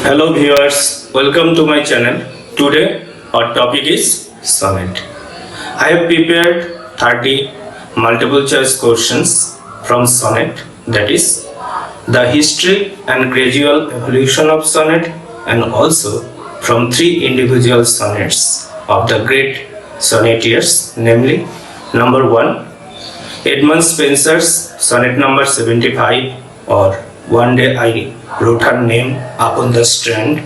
Hello viewers, welcome to my channel. Today our topic is sonnet. I have prepared 30 multiple choice questions from sonnet, that is the history and gradual evolution of sonnet, and also from three individual sonnets of the great sonnetiers, namely number 1 Edmund Spenser's sonnet number 75, or One Day I Wrote Her Name Upon the Strand,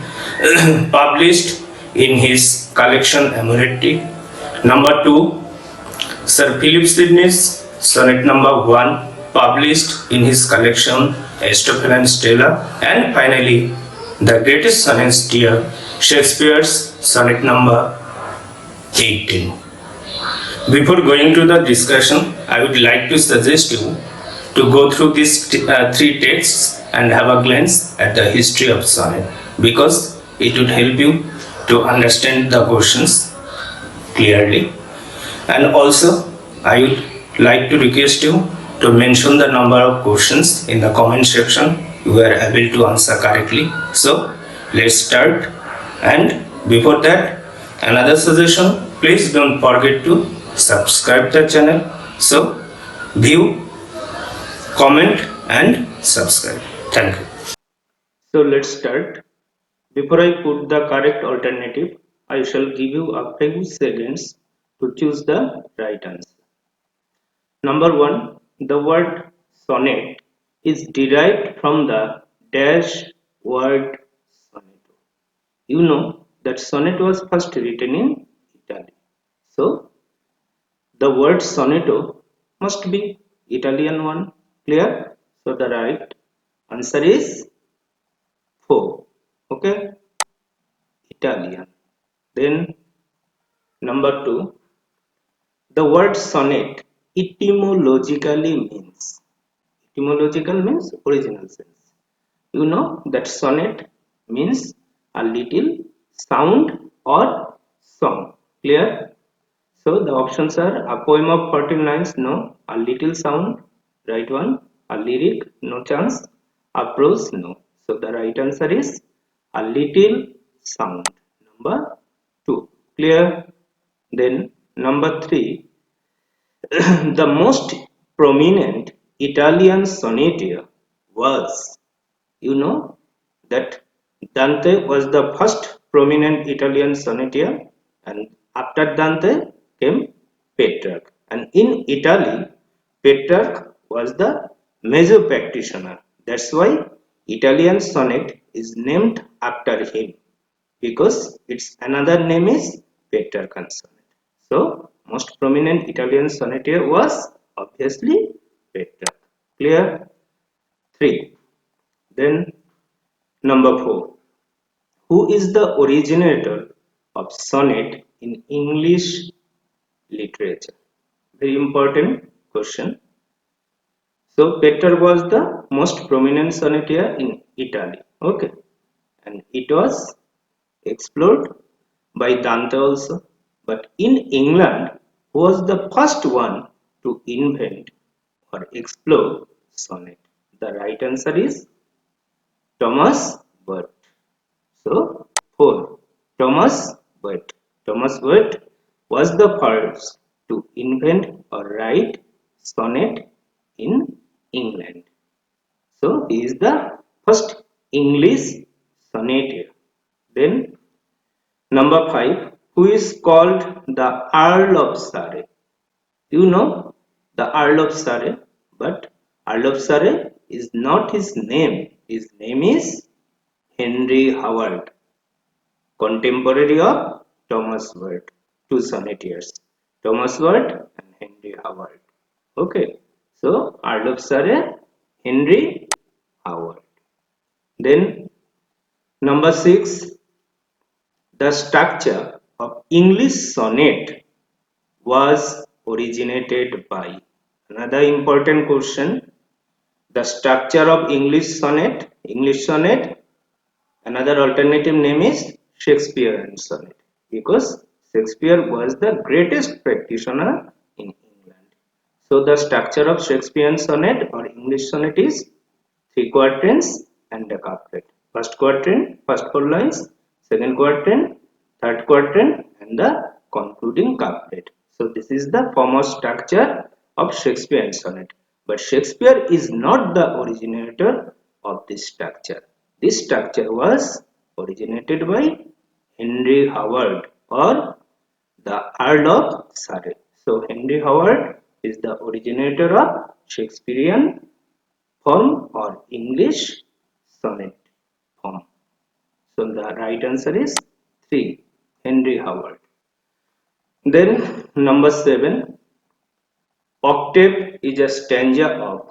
published in his collection Amoretti. Number 2, Sir Philip Sidney's sonnet number 1, published in his collection Astrophel and Stella. And finally, the greatest sonneteer, Shakespeare's sonnet number 18. Before going to the discussion, I would like to suggest you to go through these three texts and have a glance at the history of sonnet, because it would help you to understand the questions clearly. And also, I would like to request you to mention the number of questions in the comment section you are able to answer correctly. So, let's start. And before that, another suggestion, please don't forget to subscribe the channel. So, view, comment and subscribe. Thank you. So let's start. Before I put the correct alternative, I shall give you a few seconds to choose the right answer. Number 1, the word sonnet is derived from the dash word sonneto. You know that sonnet was first written in Italy. So the word sonneto must be Italian one. Clear? So the right answer is 4. Okay? Italian. Then number 2, the word sonnet etymological means original sense. You know that sonnet means a little sound or song. Clear? So the options are a poem of 14 lines, no. A little sound, right one. A lyric, no chance. A prose, no. So the right answer is a little sound. Number 2. Clear? Then number 3. The most prominent Italian sonneteer was, you know that Dante was the first prominent Italian sonneteer, and after Dante came Petrarch. And in Italy, Petrarch was the major practitioner. That's why Italian sonnet is named after him, because its another name is Petrarchan sonnet. So, most prominent Italian sonneteer was obviously Petrarch. Clear? 3. Then number 4. Who is the originator of sonnet in English literature? Very important question. So Petrarch was the most prominent sonneteer in Italy. Okay. And it was explored by Dante also. But in England, who was the first one to invent or explore sonnet? The right answer is Thomas Burt. So 4. Thomas Burt. Thomas Burt was the first to invent or write sonnet in England. So he is the first English sonneteer. Then number 5, who is called the Earl of Surrey? You know the Earl of Surrey, but Earl of Surrey is not his name. His name is Henry Howard, contemporary of Thomas Ward, two sonneteers, Thomas Ward and Henry Howard. Okay, so Earl of Surrey, Henry Howard. Then number 6, the structure of English sonnet was originated by. Another important question, the structure of English sonnet, another alternative name is Shakespearean sonnet, because Shakespeare was the greatest practitioner in England. So the structure of Shakespearean sonnet or English sonnet is 3 quatrains and a couplet. First quatrain, first four lines, second quatrain, third quatrain, and the concluding couplet. So this is the form of structure of Shakespearean sonnet. But Shakespeare is not the originator of this structure. This structure was originated by Henry Howard or the Earl of Surrey. So Henry Howard is the originator of Shakespearean form or English sonnet form. So the right answer is 3. Henry Howard. Then number 7. Octave is a stanza of,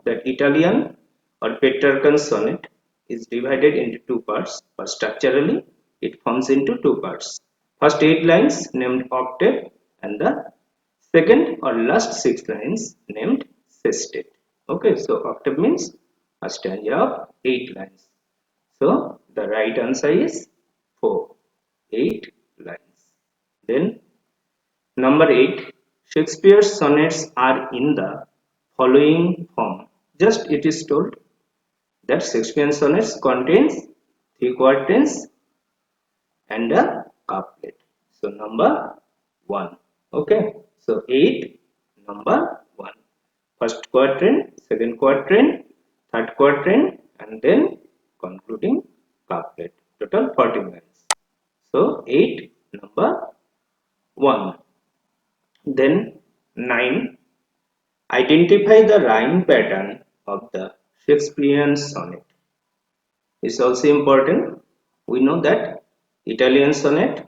that Italian or Petrarchan sonnet is divided into two parts, but structurally it forms into two parts. First 8 lines named octave and the second or last 6 lines named sestet. Okay, so octave means a stanza of 8 lines. So the right answer is 4, 8 lines. Then number 8, Shakespeare's sonnets are in the following form. Just it is told that Shakespearean sonnets contains 3 quatrains and a couplet. So number 1. Okay. So 8, number 1. First quatrain, second quatrain, third quatrain, and then concluding couplet. Total 14 lines. So 8, number 1. Then 9. Identify the rhyme pattern of the Shakespearean sonnet. It's also important. We know that Italian sonnet,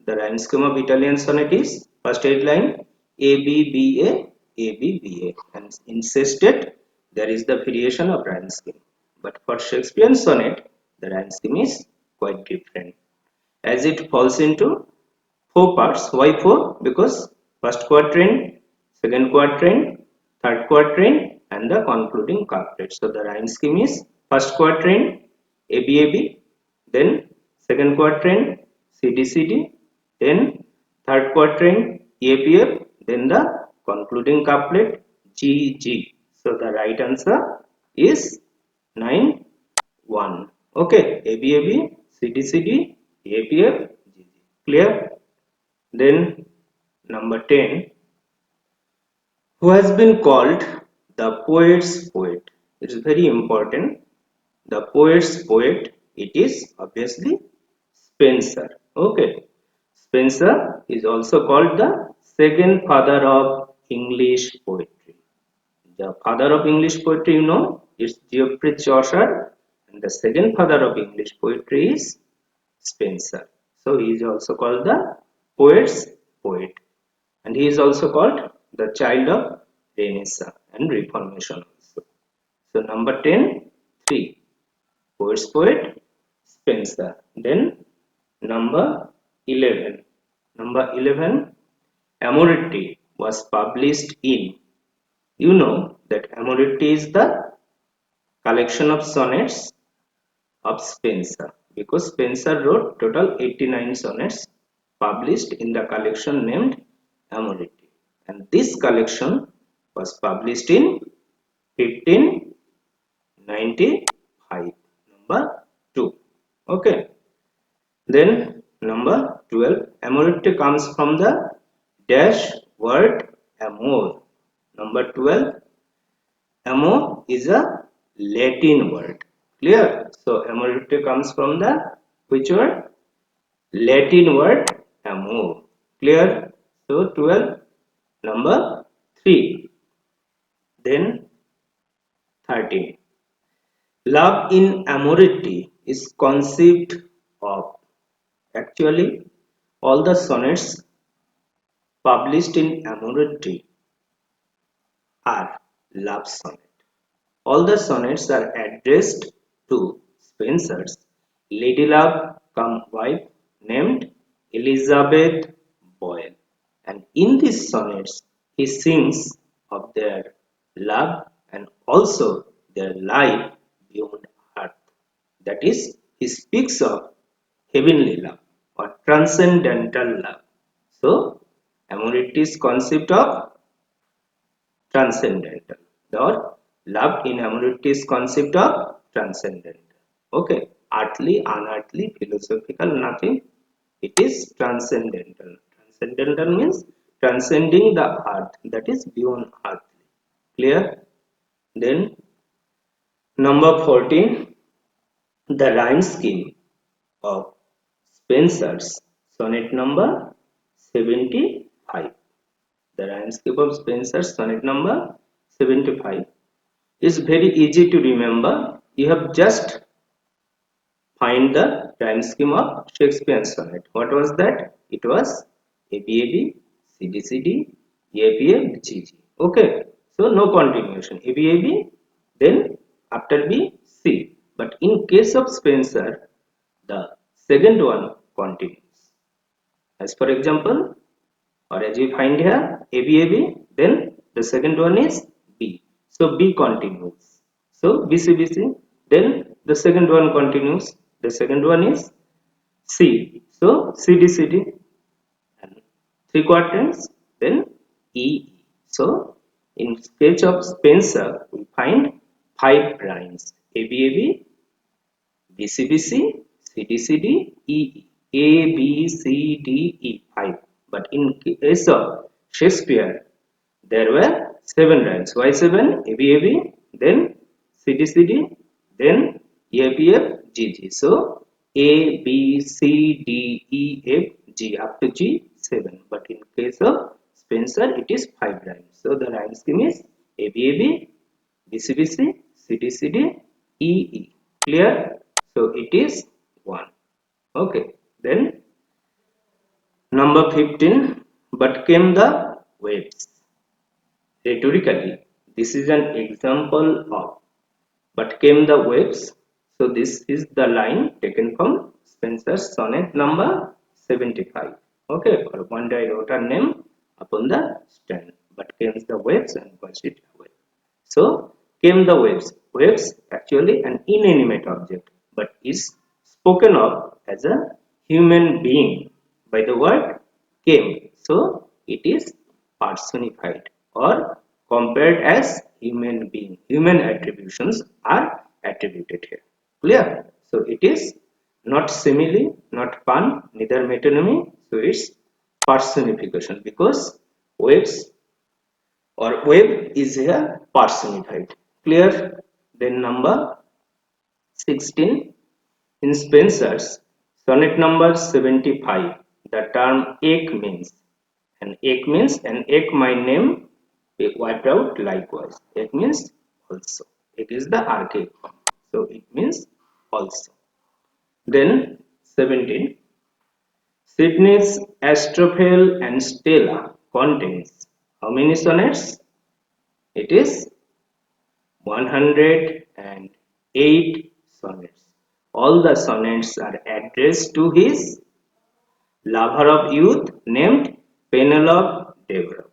the rhyme scheme of Italian sonnet is first 8 line A B B A A B B A, and in sestet there is the variation of rhyme scheme. But for Shakespearean sonnet, the rhyme scheme is quite different, as it falls into 4 parts. Why 4? Because first quatrain, second quatrain, third quatrain, and the concluding couplet. So the rhyme scheme is first quatrain ABAB, then second quatrain CDCD, then third quatrain EAPF, then the concluding couplet GG. So the right answer is 9 1. Okay, ABAB, CDCD, EAPF, GG. Clear? Then number 10, who has been called the poet's poet. It is very important. The poet's poet, it is obviously Spenser. Okay. Spenser is also called the second father of English poetry. The father of English poetry, is Geoffrey Chaucer, and the second father of English poetry is Spenser. So he is also called the poet's poet, and he is also called the child of Renaissance and Reformation also. So number 10, 3. Poet's poet, Spenser. Then number 11. Number 11, Amorette was published in. You know that Amorette is the collection of sonnets of Spenser, because Spenser wrote total 89 sonnets published in the collection named Amorette, and this collection was published in 1595. Number 2. Okay. Then number 12, Amorette comes from the dash word amor. Number 12, amor is a Latin word. Clear? So Amorette comes from the which word? Latin word amor. Clear? So 12, number 3. Then 13. Love in Amorette is conceived of. Actually, all the sonnets published in Amorette are love sonnet. All the sonnets are addressed to Spenser's lady love come wife named Elizabeth Boyle, and in these sonnets he sings of their love and also their life beyond earth. That is, he speaks of heavenly love or transcendental love. So, Amorette is concept of transcendental, or love in Amorette is concept of transcendental. Okay, earthly, unearthly, philosophical, nothing. It is transcendental. Transcendental means transcending the earth, that is beyond earthly. Clear? Then number 14, the rhyme scheme of Spenser's sonnet number 75. The rhyme scheme of Spenser's sonnet number 75 is very easy to remember. You have just find the rhyme scheme of Shakespeare's sonnet. What was that? It was ABAB, CDCD, EAPF, GG. Okay, so no continuation. ABAB, then after B, C. But in case of Spenser, the second one continues. As for example, or as we find here, ABAB, then the second one is B. So B continues. So BCBC, then the second one continues. The second one is C. So CDCD and three quatrains, then EE. So in sketch of Spenser, we find five rhymes: ABAB, BCBC, CDCD, EE. A, B, C, D, E, 5. But in case of Shakespeare, there were seven rhymes. Why seven? ABAB, then CDCD, then EAPF, GG. So A, B, C, D, E, F, G up to G, 7. But in case of Spenser, it is 5 rhymes. So the rhyme scheme is ABAB, BCBC, CDCD, EE. Clear? So it is 1. Okay. Then number 15. But came the waves. Rhetorically, this is an example of but came the waves. So this is the line taken from Spenser's sonnet number 75. Okay, for one day I wrote her name upon the stand. But came the waves and was it away. So came the waves. Waves actually an inanimate object, but is spoken of as a human being by the word came. So it is personified or compared as human being. Human attributions are attributed here. Clear? So it is not simile, not pun, neither metonymy. So it's personification because waves or wave is here personified. Clear? Then number 16, in Spenser's sonnet number 75, the term ek means. And ek means an ek my name wiped out likewise. Ek means also. Ek is the archaic form. So it means also. Then 17, Sydney's Astrophel and Stella contains how many sonnets? It is 108 sonnets. All the sonnets are addressed to his lover of youth named Penelope Devereux.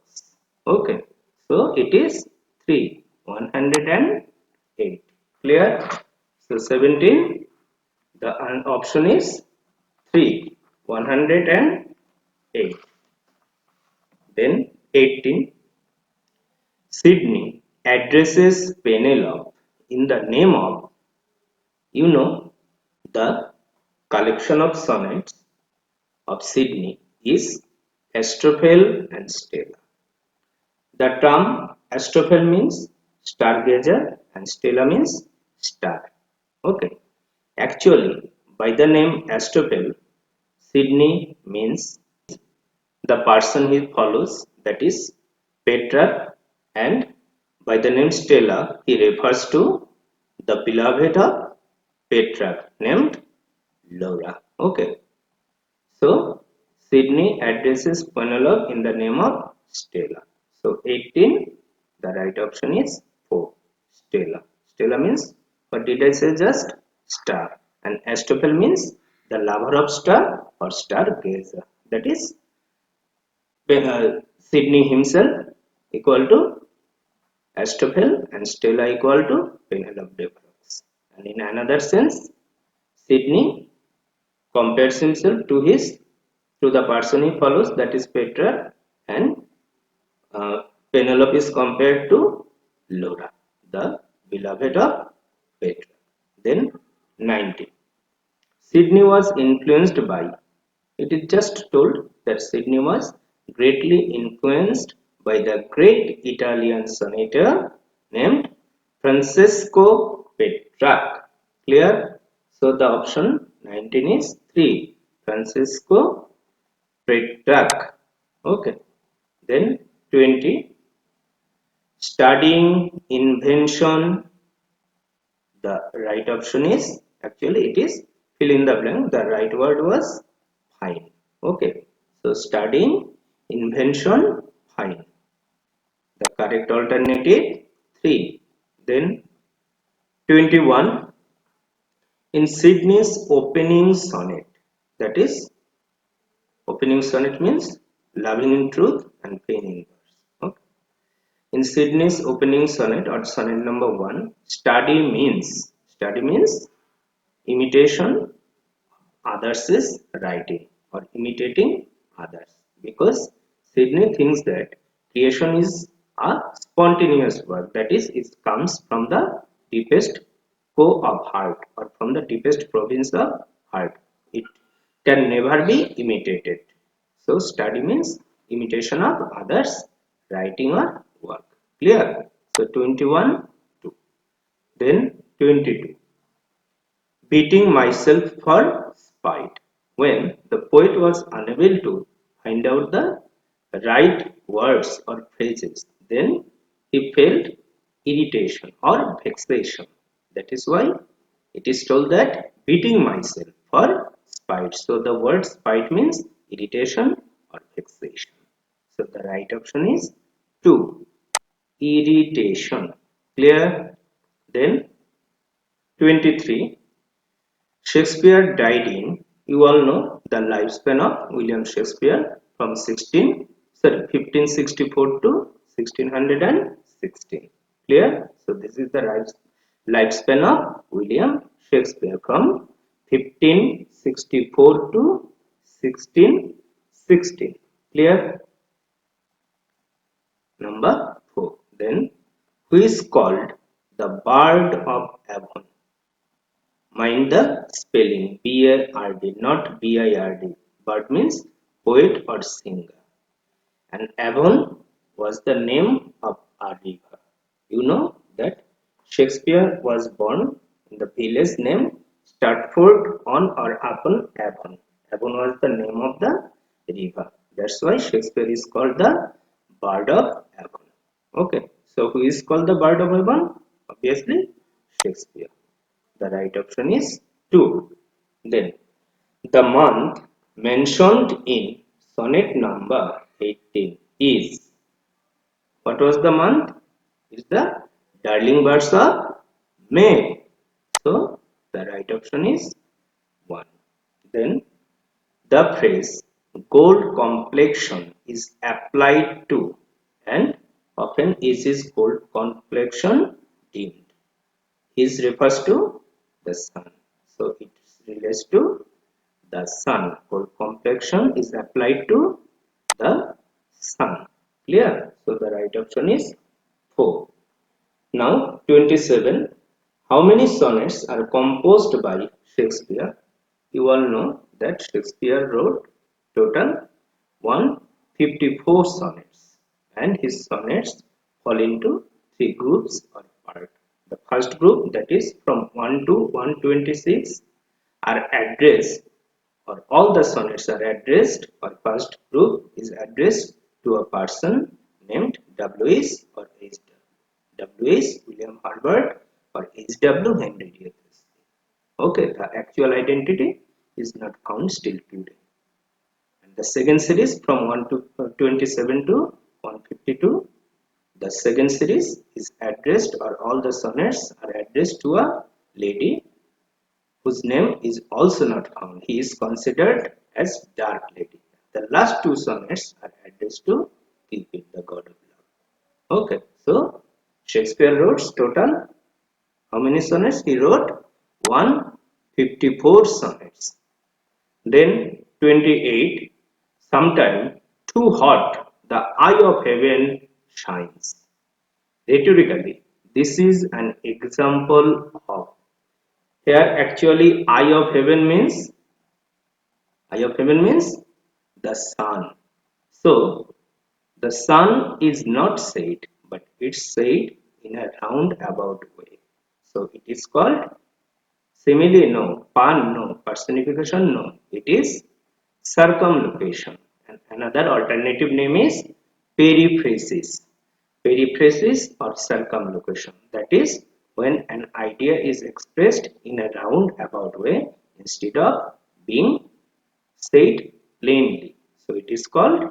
Okay, so it is 3, 108. Clear? So 17, the option is 3, 108. Then 18, Sydney addresses Penelope in the name of, the collection of sonnets of Sydney is Astrophel and Stella. The term Astrophel means stargazer and Stella means star. Okay. Actually, by the name Astrophel, Sydney means the person he follows, that is Petrarch, and by the name Stella, he refers to the beloved of Petrarch named Laura. Okay. So Sydney addresses Penelope in the name of Stella. So 18, the right option is 4, Stella. Stella means, what did I say just? Star. And Astrophel means the lover of star or stargazer. That is Sydney himself equal to Astrophel and Stella equal to Penelope Devereux. And in another sense, Sydney compares himself to the person he follows, that is Petrarch, and Penelope is compared to Laura, the beloved of Petrarch. Then 19. Sydney was influenced by. It is just told that Sydney was greatly influenced by the great Italian senator named Francesco Petrarch. Clear? So the option 19 is 3. Francesco Petrarch. Okay. Then 20. Studying invention. The right option is, actually it is fill in the blank. The right word was fine. Okay. So studying invention fine. The correct alternative 3. Then 21. In Sydney's opening sonnet, that is, opening sonnet means loving in truth and pain in verse. Okay. In Sydney's opening sonnet or sonnet number 1, study means imitation others is writing or imitating others, because Sydney thinks that creation is a spontaneous work, that is, it comes from the deepest core of heart or from the deepest province of heart. It can never be imitated. So study means imitation of others writing or work. Clear? So 21 2. Then 22. Beating myself for spite. When the poet was unable to find out the right words or phrases, then he felt irritation or vexation. That is why it is told that beating myself for spite. So the word spite means irritation or vexation. So the right option is 2. Irritation. Clear? Then 23. Shakespeare died in, you all know the lifespan of William Shakespeare from 1564 to 1616. Clear? So this is the lifespan of William Shakespeare from 1564 to 1616. Clear? Number 4. Then, who is called the Bard of Avon? Mind the spelling, B-A-R-D, not B-I-R-D. Bard means poet or singer. And Avon was the name of a river. You know that Shakespeare was born in the village named Stratford on or upon Avon. Avon was the name of the river. That's why Shakespeare is called the Bard of Avon. Okay, so who is called the Bard of Avon? Obviously, Shakespeare. The right option is 2. Then, the month mentioned in sonnet number 18 is, what was the month? Is the darling birds of May. So, the right option is 1. Then, the phrase gold complexion is applied to, and often is his gold complexion dimmed. His refers to the sun. So it relates to the sun. Gold complexion is applied to the sun. Clear? So the right option is 4. Now 27. How many sonnets are composed by Shakespeare? You all know that Shakespeare wrote total 154 sonnets, and his sonnets fall into 3 groups or parts. The first group, that is from 1 to 126, are addressed, or all the sonnets are addressed, or first group is addressed to a person named W.S. or H.W. W.S. William Herbert or H.W. Henry Davis. Okay, the actual identity is not found still today. And the second series from 1 to 27 to 152. The second series is addressed, or all the sonnets are addressed to a lady whose name is also not found. He is considered as dark lady. The last 2 sonnets are addressed to Cupid, the god of love. Okay, so Shakespeare wrote total how many sonnets? He wrote 154 sonnets. Then 28. Sometime too hot, the eye of heaven shines. Rhetorically, this is an example of Here actually eye of heaven means the sun. So the sun is not said, but it's said in a roundabout way. So it is called simile no, pan no, personification no. It is circumlocution. And another alternative name is periphrasis. Periphrasis or circumlocution. That is when an idea is expressed in a roundabout way instead of being said plainly. So it is called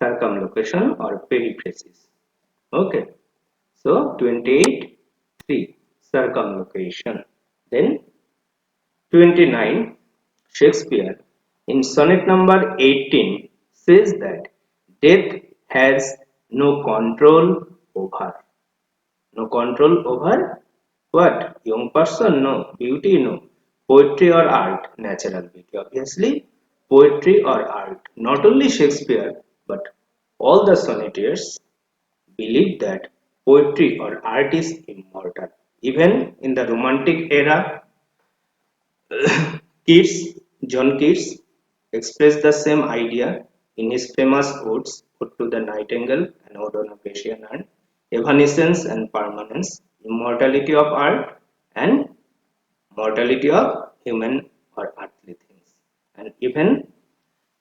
circumlocution or periphrasis. Okay. So 28 3 circumlocution. Then 29 Shakespeare in sonnet number 18 says that death has no control over. No control over what? Young person? No. Beauty? No. Poetry or art? Natural beauty. Obviously, poetry or art. Not only Shakespeare, but all the sonnetiers believe that poetry or art is immortal. Even in the Romantic era, John Keats, expressed the same idea in his famous odes, Ode to the Nightingale and Ode on a Patient and Evanescence and Permanence, Immortality of Art and Mortality of Human or Earthly Things. And even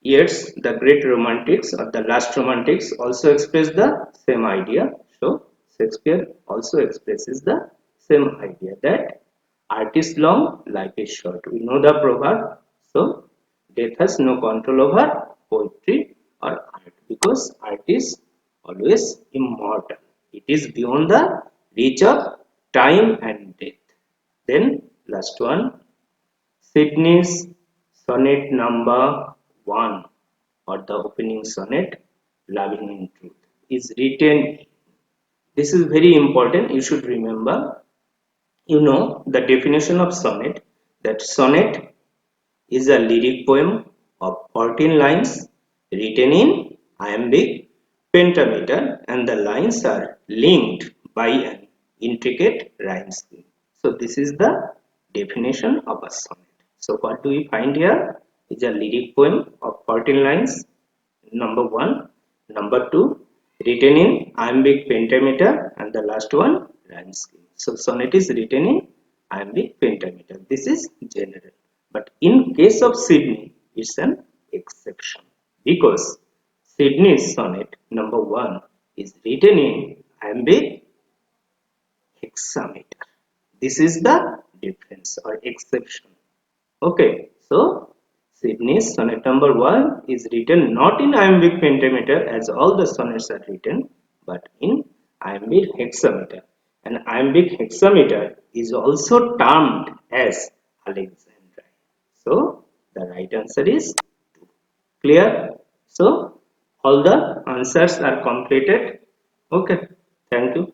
Yeats, the great romantics or the last romantics also expressed the same idea. So Shakespeare also expresses the same idea that art is long, life is short. We know the proverb. So death has no control over poetry or art because art is always immortal. It is beyond the reach of time and death. Then last one, Sydney's sonnet number 1 or the opening sonnet, Loving in Truth, is written. This is very important. You should remember. You know the definition of sonnet. That sonnet is a lyric poem of 14 lines written in iambic pentameter, and the lines are linked by an intricate rhyme scheme. So this is the definition of a sonnet. So what do we find here? Is a lyric poem of 14 lines, number 1. Number 2, written in iambic pentameter, and the last one rhyme scheme. So sonnet is written in iambic pentameter. This is general. But in case of Sydney, it's an exception because Sydney's sonnet number 1 is written in iambic hexameter. This is the difference or exception. Okay, so Sydney's sonnet number 1 is written not in iambic pentameter as all the sonnets are written, but in iambic hexameter. And iambic hexameter is also termed as Alexandrine. So the right answer is 2. Clear? So all the answers are completed. Okay, thank you.